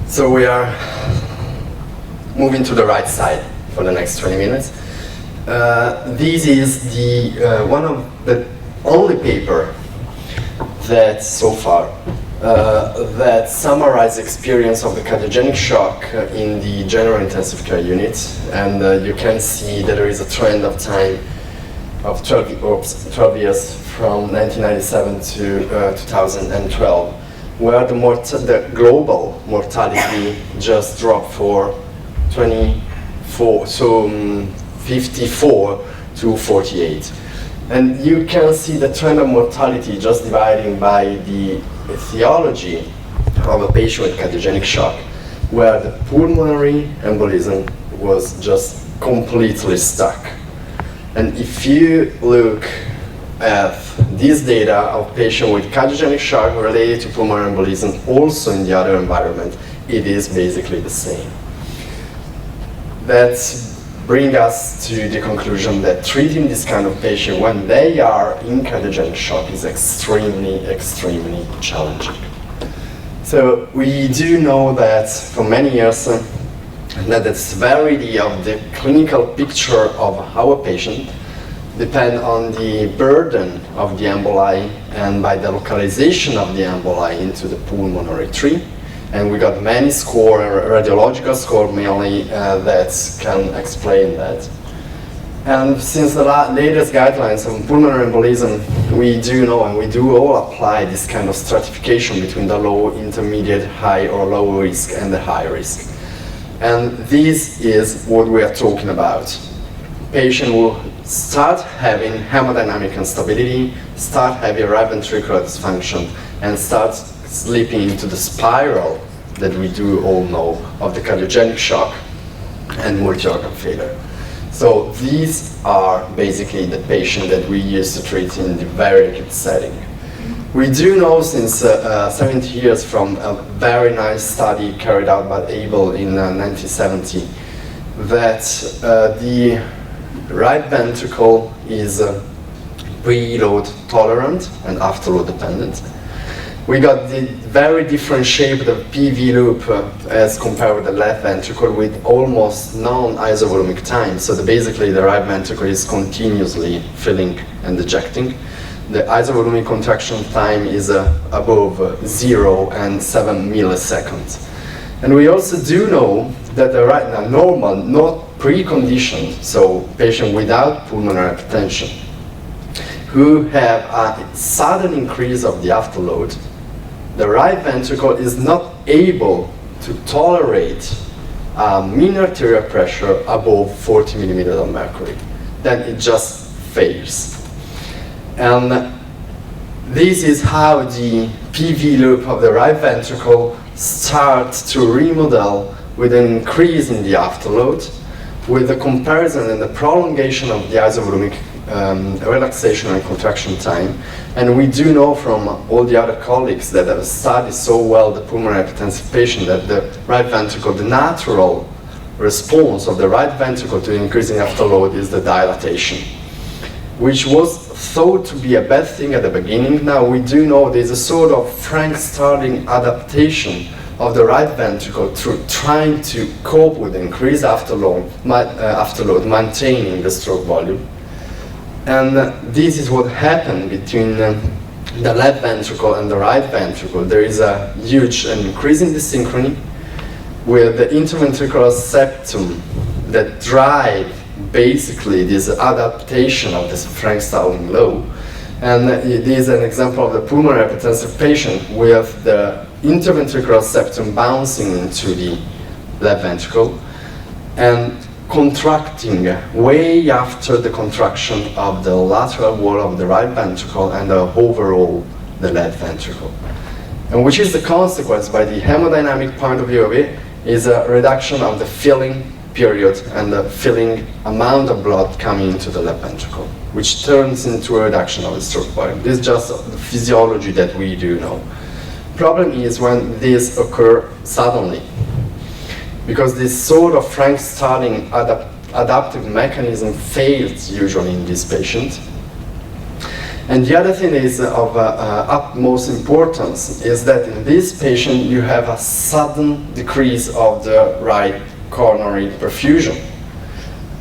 So we are moving to the right side for the next 20 minutes. This is the one of the only paper that so far that summarize experience of the cardiogenic shock in the general intensive care unit, and you can see that there is a trend of time of 12 years from 1997 to 2012, where the global mortality just dropped for 54, so 54 to 48. And you can see the trend of mortality just dividing by the etiology of a patient with cardiogenic shock, where the pulmonary embolism was just completely stuck. And if you look at this data of patient with cardiogenic shock related to pulmonary embolism also in the other environment, it is basically the same. That brings us to the conclusion that treating this kind of patient when they are in cardiogenic shock is extremely, extremely challenging. So we do know that for many years that the severity of the clinical picture of our patient depend on the burden of the emboli and by the localization of the emboli into the pulmonary tree. And we got many score, radiological score mainly, that can explain that. And since the latest guidelines on pulmonary embolism, we do know and we do all apply this kind of stratification between the low, intermediate, high or low risk and the high risk. And this is what we are talking about. Patient will start having hemodynamic instability, start having right ventricular dysfunction, and start slipping into the spiral that we do all know of the cardiogenic shock and multi-organ failure. So these are basically the patient that we used to treat in the very acute setting. We do know since 70 years from a very nice study carried out by Abel in 1970 that the right ventricle is preload tolerant and afterload dependent. We got the very different shape of the PV loop as compared with the left ventricle with almost non-isovolumic time. So basically the right ventricle is continuously filling and ejecting. The isovolumic contraction time is above 0 and 7 milliseconds. And we also do know that the right normal, not preconditioned, so patient without pulmonary hypertension, who have a sudden increase of the afterload, the right ventricle is not able to tolerate mean arterial pressure above 40 millimeters of mercury. Then it just fails. And this is how the PV loop of the right ventricle starts to remodel with an increase in the afterload, with the comparison and the prolongation of the isovolumic relaxation and contraction time. And we do know from all the other colleagues that have studied so well the pulmonary hypertensive patient that the right ventricle, the natural response of the right ventricle to increasing afterload is the dilatation, which was thought to be a bad thing at the beginning. Now we do know there's a sort of Frank-Starling adaptation of the right ventricle through trying to cope with increased afterload, maintaining the stroke volume. And this is what happened between the left ventricle and the right ventricle. There is a huge and increasing dysynchrony with the interventricular septum that drive basically this adaptation of this Frank-Starling law. And it is an example of the pulmonary hypertensive patient with the interventricular septum bouncing into the left ventricle and contracting way after the contraction of the lateral wall of the right ventricle and overall the left ventricle. And which is the consequence by the hemodynamic point of view of it is a reduction of the filling period and the filling amount of blood coming into the left ventricle, which turns into a reduction of the stroke volume. This is just the physiology that we do know. Problem is when this occurs suddenly, because this sort of Frank-Starling adaptive mechanism fails usually in this patient. And the other thing is of utmost importance is that in this patient you have a sudden decrease of the right coronary perfusion,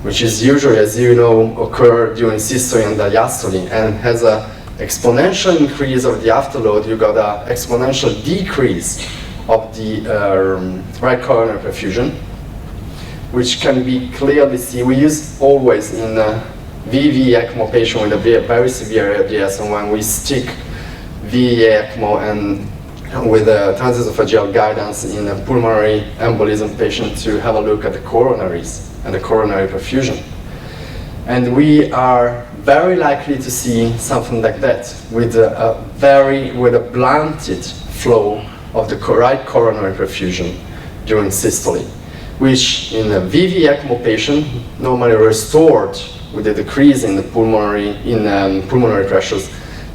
which is usually, as you know, occur during systole and diastole, and has an exponential increase of the afterload. You got an exponential decrease of the right coronary perfusion, which can be clearly seen. We use always in VV ECMO patient with a very severe ARDS, and when we stick VV ECMO and with a transesophageal guidance in a pulmonary embolism patient to have a look at the coronaries and the coronary perfusion. And we are very likely to see something like that with a blunted flow of the right coronary perfusion during systole, which in a VV ECMO patient normally restored with a decrease in the pulmonary pressures,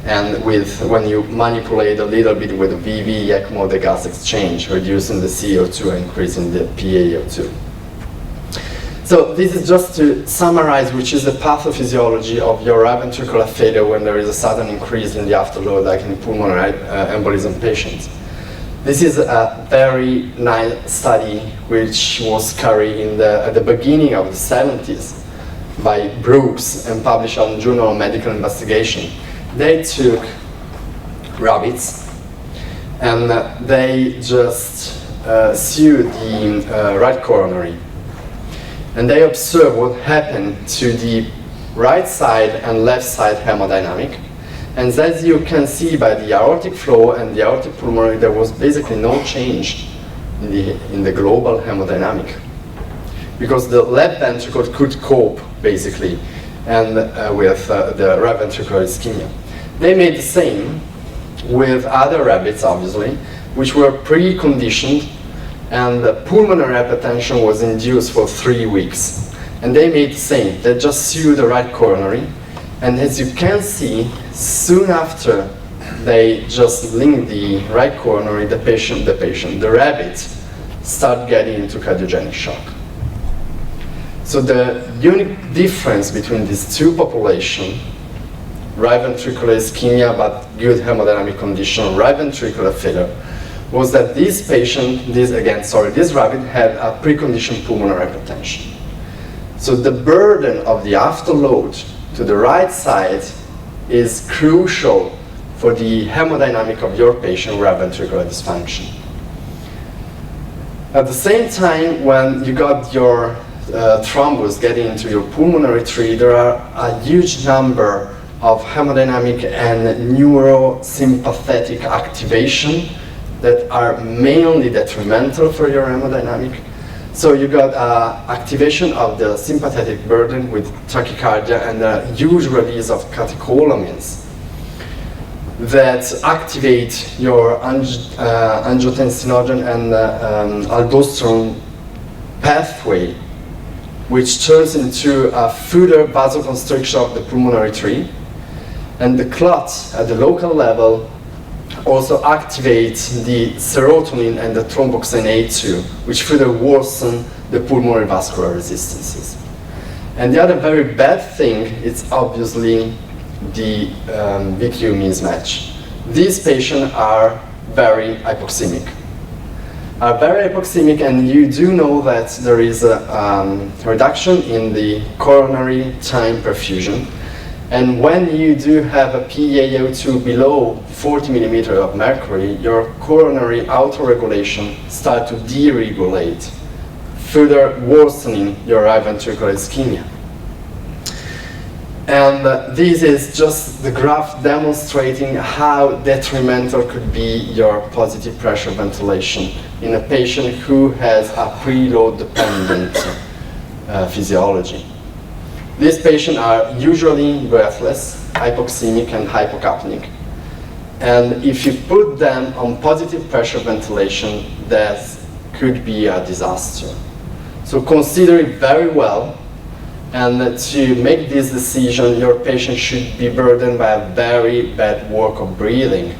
and when you manipulate a little bit with the VV ECMO, the gas exchange, reducing the CO2 and increasing the PaO2. So this is just to summarize, which is the pathophysiology of your right ventricular failure when there is a sudden increase in the afterload, like in pulmonary embolism patients. This is a very nice study which was carried at the beginning of the 70s by Brooks and published on Journal of Medical Investigation. They took rabbits and they just sewed the right coronary, and they observed what happened to the right side and left side hemodynamic. And as you can see by the aortic flow and the aortic pulmonary, there was basically no change in the global hemodynamic, because the left ventricle could cope basically and with the right ventricular ischemia. They made the same with other rabbits, obviously, which were preconditioned, and the pulmonary hypertension was induced for 3 weeks. And they made the same. They just sewed the right coronary, and as you can see, soon after they just linked the right coronary, the rabbit start getting into cardiogenic shock. So the unique difference between these two populations, right ventricular ischemia but good hemodynamic condition, right ventricular failure, was that this rabbit had a preconditioned pulmonary hypertension. So the burden of the afterload to the right side is crucial for the hemodynamic of your patient with right ventricular dysfunction. At the same time, when you got your thrombus getting into your pulmonary tree, there are a huge number of hemodynamic and neurosympathetic activation that are mainly detrimental for your hemodynamic. So you got activation of the sympathetic burden with tachycardia and a huge release of catecholamines that activate your angiotensinogen and aldosterone pathway, which turns into a further vasoconstriction of the pulmonary tree. And the clot at the local level also activates the serotonin and the thromboxane A2, which further worsen the pulmonary vascular resistances. And the other very bad thing is obviously the VQ mismatch. These patients are very hypoxemic. And you do know that there is a reduction in the coronary time perfusion. And when you do have a PaO2 below 40 millimeters of mercury, your coronary autoregulation starts to deregulate, further worsening your right ventricular ischemia. And this is just the graph demonstrating how detrimental could be your positive pressure ventilation in a patient who has a preload dependent physiology. These patients are usually breathless, hypoxemic, and hypocapnic. And if you put them on positive pressure ventilation, that could be a disaster. So consider it very well, and to make this decision, your patient should be burdened by a very bad work of breathing.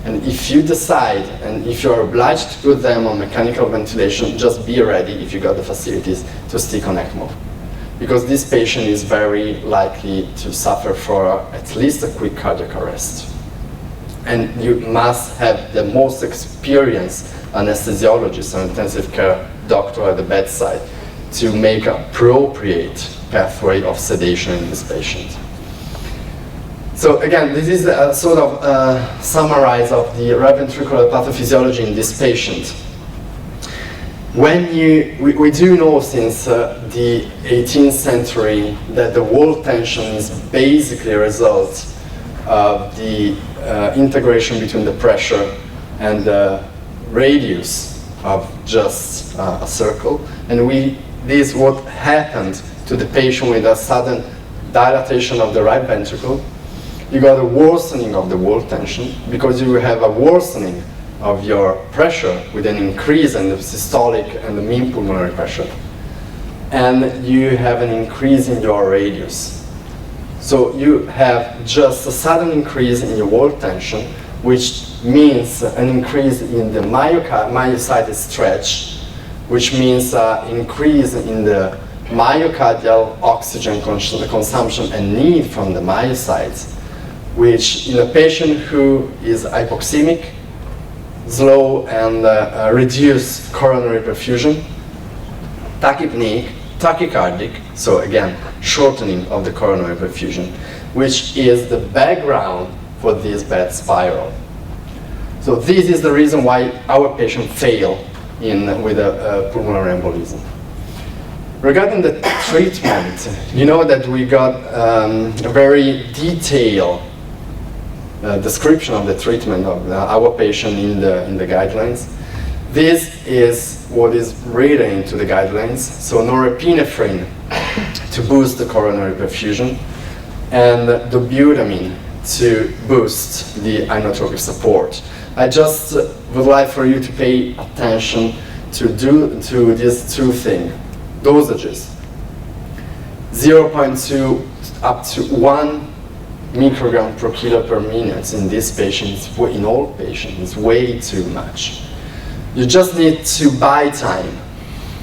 And if you decide, and if you are obliged to put them on mechanical ventilation, just be ready, if you got the facilities, to stick on ECMO. because this patient is very likely to suffer for at least a quick cardiac arrest. And you must have the most experienced anesthesiologist or intensive care doctor at the bedside to make appropriate pathway of sedation in this patient. So again, this is a sort of summarize of the right ventricular pathophysiology in this patient. When we do know since the 18th century that the wall tension is basically a result of the integration between the pressure and the radius of just a circle, and this is what happened to the patient with a sudden dilatation of the right ventricle. You got a worsening of the wall tension because you have a worsening of your pressure with an increase in the systolic and the mean pulmonary pressure, and you have an increase in your radius. So you have just a sudden increase in your wall tension, which means an increase in the myocyte stretch, which means an increase in the myocardial oxygen consumption and need from the myocytes, which in a patient who is hypoxemic, slow and reduced coronary perfusion, tachypneic, tachycardic, so again, shortening of the coronary perfusion, which is the background for this bad spiral. So this is the reason why our patient fail with a pulmonary embolism. Regarding the treatment, you know that we got a very detailed description of the treatment of our patient in the guidelines. This is what is written into the guidelines. So norepinephrine to boost the coronary perfusion, and dobutamine to boost the inotropic support. I just would like for you to pay attention to these two things. Dosages, 0.2 up to 1 microgram per kilo per minute in this patient, in all patients, is way too much. You just need to buy time.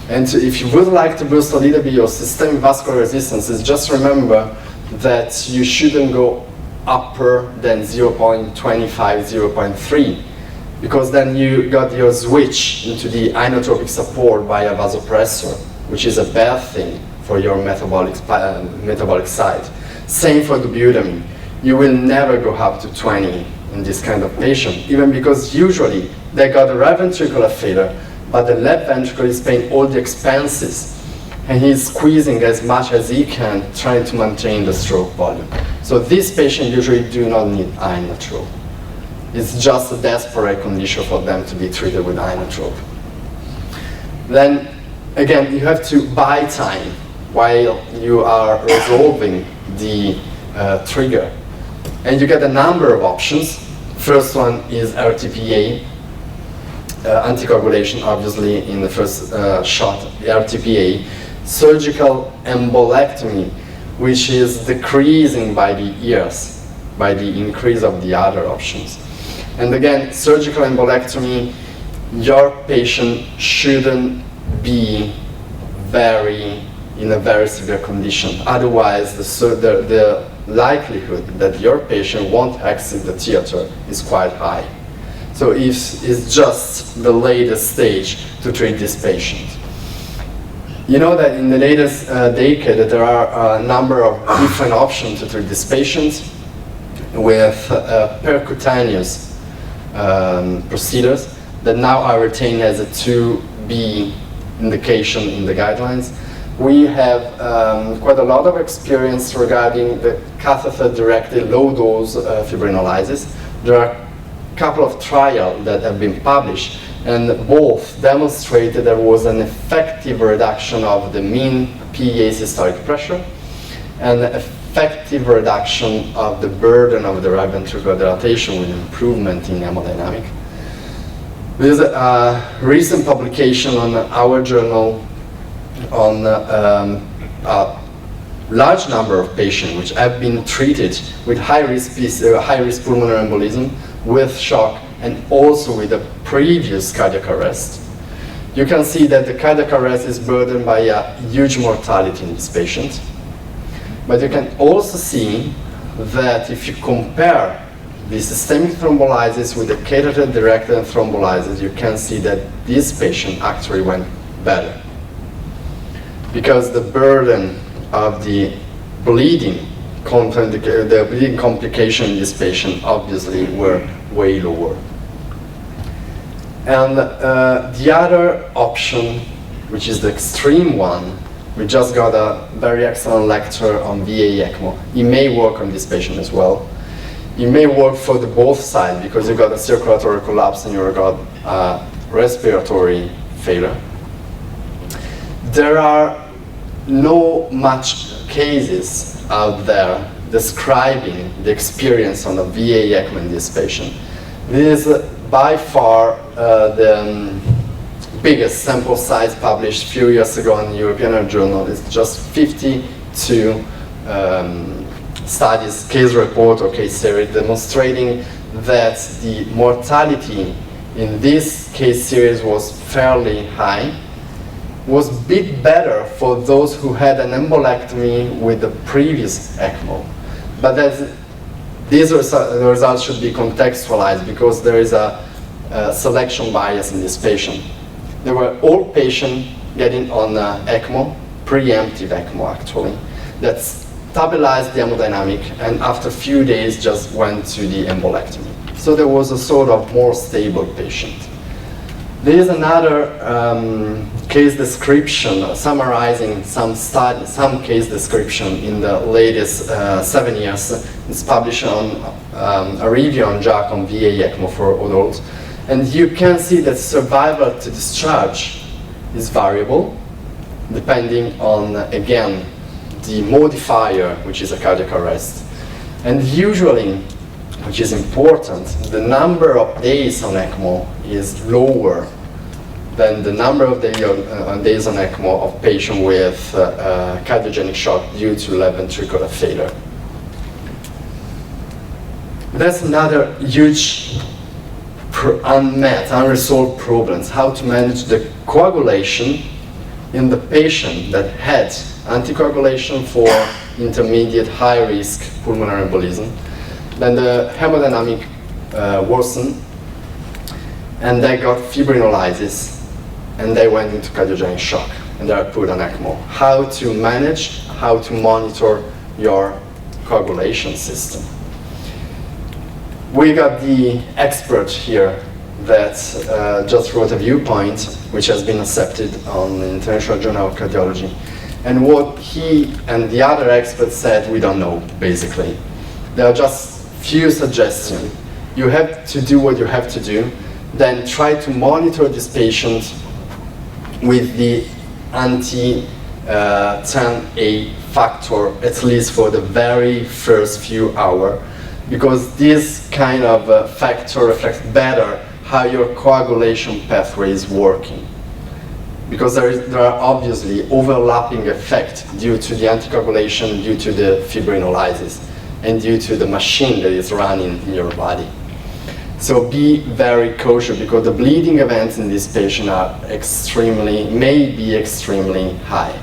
And if you would like to boost a little bit your systemic vascular resistance, just remember that you shouldn't go upper than 0.25, 0.3, because then you got your switch into the inotropic support by a vasopressor, which is a bad thing for your metabolic side. Same for the dobutamine. You will never go up to 20 in this kind of patient, even because usually they got a right ventricular failure, but the left ventricle is paying all the expenses, and he's squeezing as much as he can, trying to maintain the stroke volume. So this patient usually do not need inotrope. It's just a desperate condition for them to be treated with inotrope. Then again, you have to buy time while you are resolving the trigger. And you get a number of options. First one is RTPA, anticoagulation, obviously, in the first shot, RTPA. Surgical embolectomy, which is decreasing by the years, by the increase of the other options. And again, surgical embolectomy, your patient shouldn't be in a very severe condition. Otherwise, the likelihood that your patient won't exit the theater is quite high. So it's just the latest stage to treat this patient. You know that in the latest decade there are a number of different options to treat this patient with percutaneous procedures that now are retained as a 2B indication in the guidelines. We have quite a lot of experience regarding the catheter-directed low-dose fibrinolysis. There are a couple of trials that have been published, and both demonstrated there was an effective reduction of the mean PEA systolic pressure and effective reduction of the burden of the right ventricular dilatation with improvement in hemodynamic. There's a recent publication on our journal on a large number of patients which have been treated with high-risk pulmonary embolism with shock and also with a previous cardiac arrest. You can see that the cardiac arrest is burdened by a huge mortality in this patient. But you can also see that if you compare the systemic thrombolysis with the catheter-directed thrombolysis, you can see that this patient actually went better. Because the burden of the bleeding, the bleeding complication in this patient obviously were way lower. And the other option, which is the extreme one, we just got a very excellent lecture on VA ECMO. It may work on this patient as well. It may work for the both sides because you got a circulatory collapse and you got a respiratory failure. There are no much cases out there describing the experience on a VA ECMO in this patient. This is by far the biggest sample size published a few years ago in the European Journal. It's just 52 studies, case report or case series, demonstrating that the mortality in this case series was fairly high, was a bit better for those who had an embolectomy with the previous ECMO. But these results should be contextualized because there is a selection bias in this patient. There were all patients getting on ECMO, preemptive ECMO actually, that stabilized the hemodynamic and after a few days just went to the embolectomy. So there was a sort of more stable patient. There is another case description summarizing some studies, some case description in the latest 7 years. It's published on a review on JACC on VA ECMO for adults. And you can see that survival to discharge is variable, depending on, again, the modifier, which is a cardiac arrest. And usually, which is important, the number of days on ECMO is lower than the number of days on ECMO of patients with cardiogenic shock due to left ventricular failure. That's another huge unmet, unresolved problems, how to manage the coagulation in the patient that had anticoagulation for intermediate high-risk pulmonary embolism. Then the hemodynamic worsened, and they got fibrinolysis, and they went into cardiogenic shock, and they are put on ECMO. How to manage, how to monitor your coagulation system. We got the expert here that just wrote a viewpoint, which has been accepted on the International Journal of Cardiology. And what he and the other experts said, we don't know, basically. There are just few suggestions. You have to do what you have to do, then try to monitor this patient with the anti-10A factor, at least for the very first few hours, because this kind of factor reflects better how your coagulation pathway is working. Because there are obviously overlapping effects due to the anticoagulation, due to the fibrinolysis, and due to the machine that is running in your body. So be very cautious because the bleeding events in this patient are may be extremely high.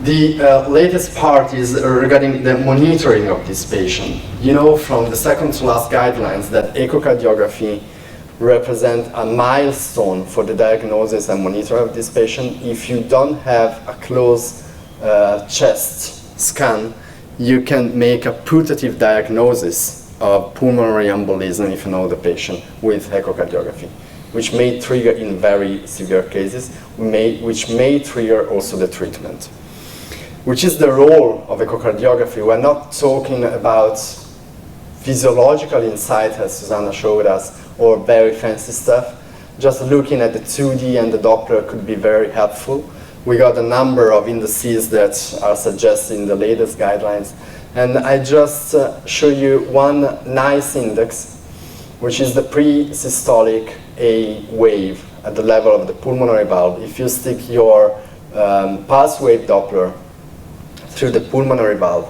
The latest part is regarding the monitoring of this patient. You know from the second to last guidelines that echocardiography represents a milestone for the diagnosis and monitoring of this patient. If you don't have a close chest scan, you can make a putative diagnosis of pulmonary embolism if you know the patient with echocardiography, which may trigger in very severe cases, which may trigger also the treatment. Which is the role of echocardiography. We're not talking about physiological insight, as Susanna showed us, or very fancy stuff. Just looking at the 2D and the Doppler could be very helpful. We got a number of indices that are suggested in the latest guidelines. And I just show you one nice index, which is the pre-systolic A wave at the level of the pulmonary valve. If you stick your pulse wave Doppler through the pulmonary valve,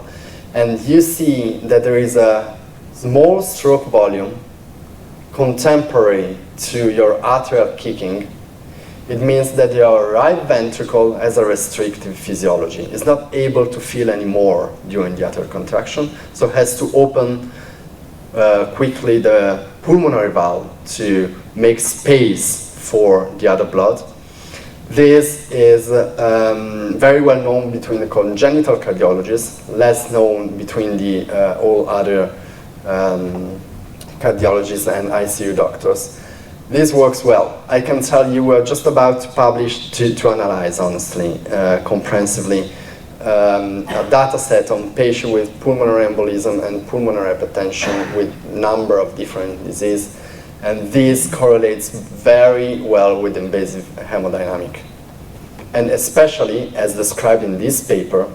and you see that there is a small stroke volume contemporary to your atrial kicking, it means that your right ventricle has a restrictive physiology. It's not able to feel anymore during the atrial contraction, so has to open quickly the pulmonary valve to make space for the other blood. This is very well known between the congenital cardiologists, less known between the all other cardiologists and ICU doctors. This works well. I can tell you we're just about to publish, to analyze honestly, comprehensively, a data set on patients with pulmonary embolism and pulmonary hypertension with number of different diseases, and this correlates very well with invasive hemodynamic, and especially, as described in this paper,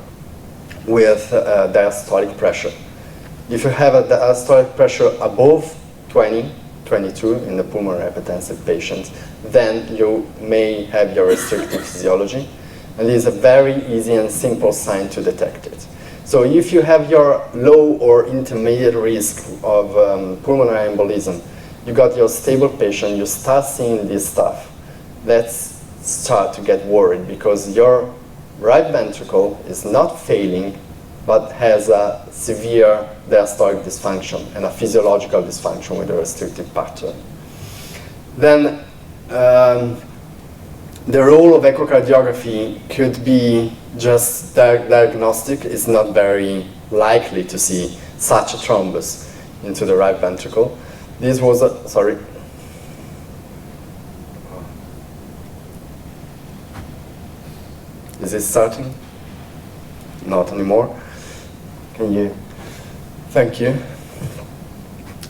with diastolic pressure. If you have a diastolic pressure above 20, 22 in the pulmonary hypertensive patients, then you may have your restrictive physiology, and it is a very easy and simple sign to detect it. So if you have your low or intermediate risk of pulmonary embolism, you got your stable patient, you start seeing this stuff, let's start to get worried, because your right ventricle is not failing, but has a severe diastolic dysfunction and a physiological dysfunction with a restrictive pattern. Then the role of echocardiography could be just diagnostic. It's not very likely to see such a thrombus into the right ventricle. This was a, sorry. Is it starting? Not anymore. Can you? Thank you.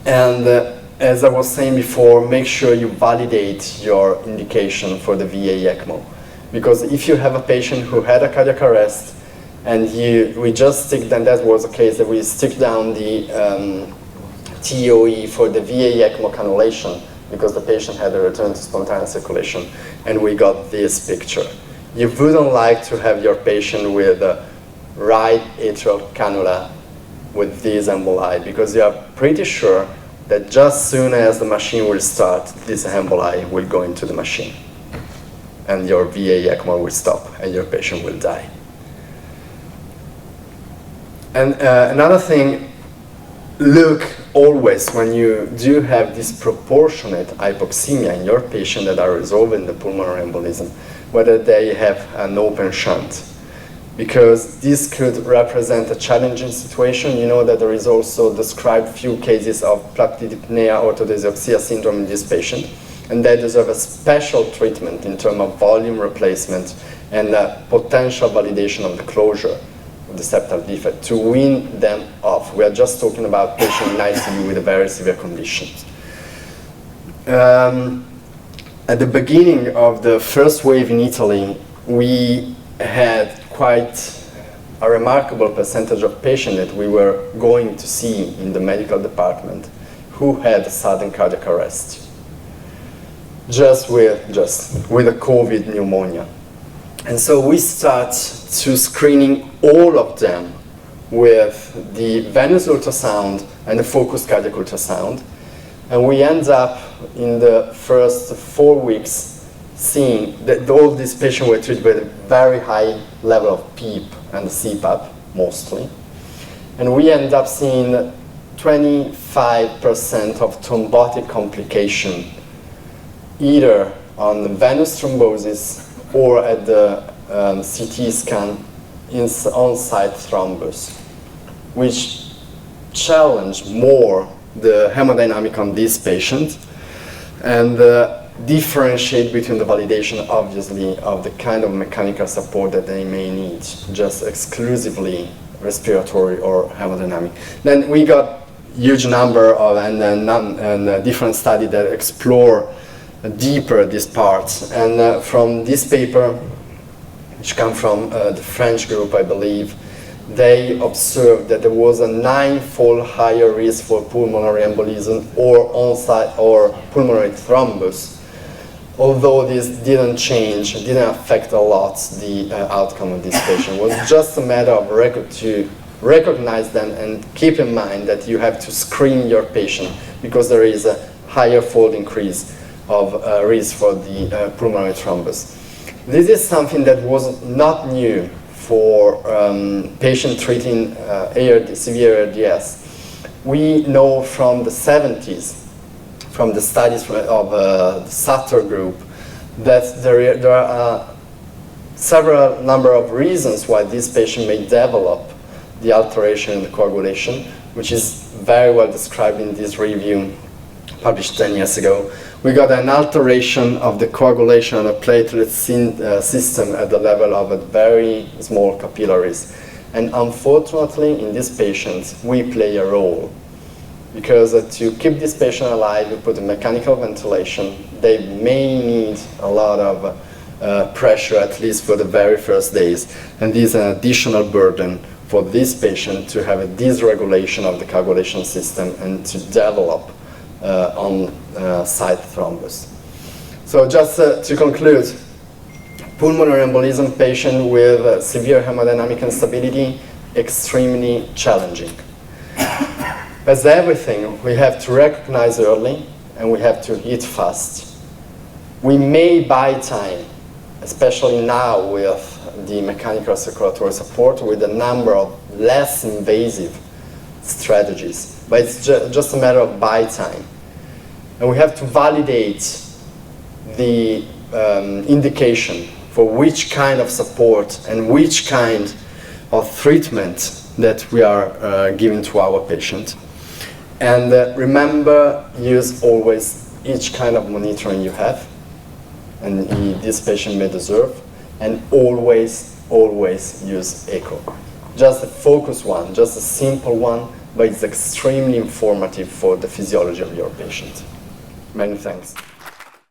And as I was saying before, make sure you validate your indication for the VA ECMO. Because if you have a patient who had a cardiac arrest and we just stick, then that was the case, that we stick down the TOE for the VA ECMO cannulation because the patient had a return to spontaneous circulation, and we got this picture. You wouldn't like to have your patient with a right atrial cannula with this emboli, because you are pretty sure that just soon as the machine will start, this emboli will go into the machine, and your VA ECMO will stop, and your patient will die. And another thing, look always when you do have disproportionate hypoxemia in your patient that are resolving the pulmonary embolism, whether they have an open shunt, because this could represent a challenging situation. You know that there is also described few cases of plaque dyspnea orthodesioxia syndrome in this patient, and they deserve a special treatment in terms of volume replacement and potential validation of the closure of the septal defect to wean them off. We are just talking about patients in ICU with a very severe conditions. At the beginning of the first wave in Italy, we had quite a remarkable percentage of patients that we were going to see in the medical department who had a sudden cardiac arrest, just with a COVID pneumonia. And so we start to screening all of them with the venous ultrasound and the focused cardiac ultrasound, and we end up in the first 4 weeks seeing that all these patients were treated with a very high level of PEEP and CPAP, mostly. And we end up seeing 25% of thrombotic complication, either on the venous thrombosis or at the CT scan on-site thrombus, which challenge more the hemodynamic on this patient and differentiate between the validation, obviously, of the kind of mechanical support that they may need, just exclusively respiratory or hemodynamic. Then we got huge number of and different studies that explore deeper these parts. And from this paper, which come from the French group, I believe, they observed that there was a 9-fold higher risk for pulmonary embolism or on-site or pulmonary thrombus. Although this didn't affect a lot the outcome of this patient. It was just a matter of to recognize them and keep in mind that you have to screen your patient because there is a higher fold increase of risk for the pulmonary thrombus. This is something that was not new for patients treating severe ARDS. We know from the 70s, from the studies of the Sutter group, that there are several number of reasons why this patient may develop the alteration in the coagulation, which is very well described in this review published 10 years ago. We got an alteration of the coagulation of the platelet system at the level of a very small capillaries. And unfortunately, in these patients, we play a role. Because to keep this patient alive, we put a mechanical ventilation. They may need a lot of pressure, at least for the very first days. And this is an additional burden for this patient to have a dysregulation of the coagulation system and to develop on-site thrombus. So just to conclude, pulmonary embolism patient with severe hemodynamic instability, extremely challenging. As everything, we have to recognize early and we have to hit fast. We may buy time, especially now with the mechanical circulatory support, with a number of less invasive strategies, but it's just a matter of buy time. And we have to validate the indication for which kind of support and which kind of treatment that we are giving to our patient. And remember, use always each kind of monitoring you have, and this patient may deserve, and always, always use echo. Just a focused one, just a simple one, but it's extremely informative for the physiology of your patient. Many thanks.